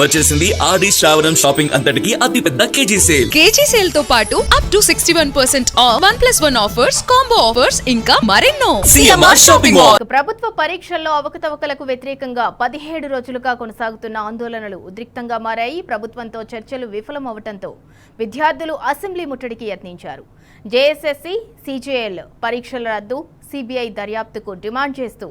వచ్చేసింది ఆది శ్రావణం షాపింగ్ అంతటికి అతిపెద్ద కేజీ సేల్. కేజీ సేల్ తో పాటు up to 61% of 1+1 offers, combo offers ఇంకా మరెన్నో. CMR shopping mall. ప్రభుత్వ పరీక్షల్లో అవకతవకలకు వ్యతిరేకంగా 17 రోజులుగా కొనసాగుతున్న ఆందోళనలు ఉద్రిక్తంగా మారాయి. ప్రభుత్వంతో చర్చలు విఫలమవడంతో విద్యార్థులు అసెంబ్లీ ముట్టడికి యత్నించారు. జేఎస్ఎస్సీ, సీజేఎల్ పరీక్షల రద్దు, సిబిఐ దర్యాప్తుకు డిమాండ్ చేస్తూ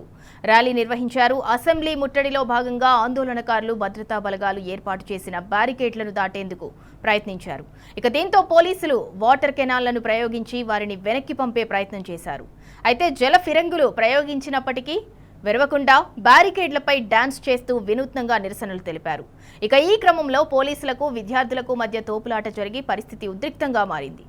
ర్యాలీ నిర్వహించారు. అసెంబ్లీ ముట్టడిలో భాగంగా ఆందోళనకారులు భద్రతా బలగాలు ఏర్పాటు చేసిన బ్యారికేడ్లను దాటేందుకు ప్రయత్నించారు. ఇక దీంతో పోలీసులు వాటర్ కెనాల్లను ప్రయోగించి వారిని వెనక్కి పంపే ప్రయత్నం చేశారు. అయితే జల ఫిరంగులు ప్రయోగించినప్పటికీ వెరవకుండా బ్యారికేడ్లపై డాన్స్ చేస్తూ వినూత్నంగా నిరసనలు తెలిపారు. ఇక ఈ క్రమంలో పోలీసులకు విద్యార్థులకు మధ్య తోపులాట జరిగి పరిస్థితి ఉద్రిక్తంగా మారింది.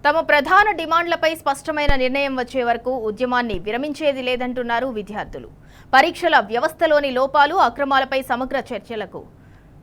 తమ ప్రధాన డిమాండ్లపై స్పష్టమైన నిర్ణయం వచ్చే వరకు ఉద్యమాన్ని విరమించేది లేదంటున్నారు విద్యార్థులు. పరీక్షల వ్యవస్థలోని లోపాలు, అక్రమాలపై సమగ్ర చర్చలకు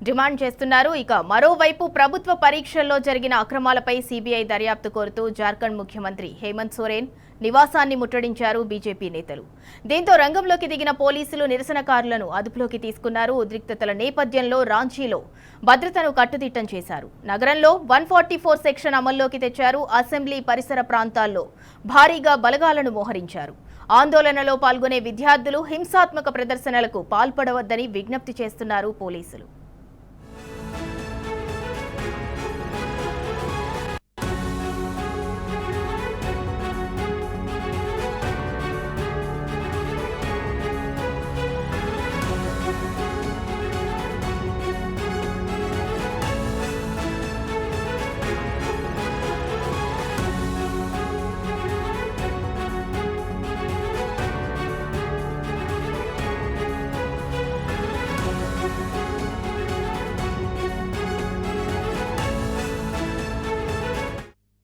డిమాండ్ చేస్తున్నారు. ఇక మరోవైపు ప్రభుత్వ పరీక్షల్లో జరిగిన అక్రమాలపై సిబిఐ దర్యాప్తు కోరుతూ జార్ఖండ్ ముఖ్యమంత్రి హేమంత్ సోరెన్ నివాసాన్ని ముట్టడించారు బీజేపీ నేతలు. దీంతో రంగంలోకి దిగిన పోలీసులు నిరసనకారులను అదుపులోకి తీసుకున్నారు. ఉద్రిక్తతల నేపథ్యంలో రాంచీలో భద్రతను కట్టుదిట్టం చేశారు. నగరంలో 144 సెక్షన్ అమల్లోకి తెచ్చారు. అసెంబ్లీ పరిసర ప్రాంతాల్లో భారీగా బలగాలను మోహరించారు. ఆందోళనలో పాల్గొనే విద్యార్థులు హింసాత్మక ప్రదర్శనలకు పాల్పడవద్దని విజ్ఞప్తి చేస్తున్నారు పోలీసులు.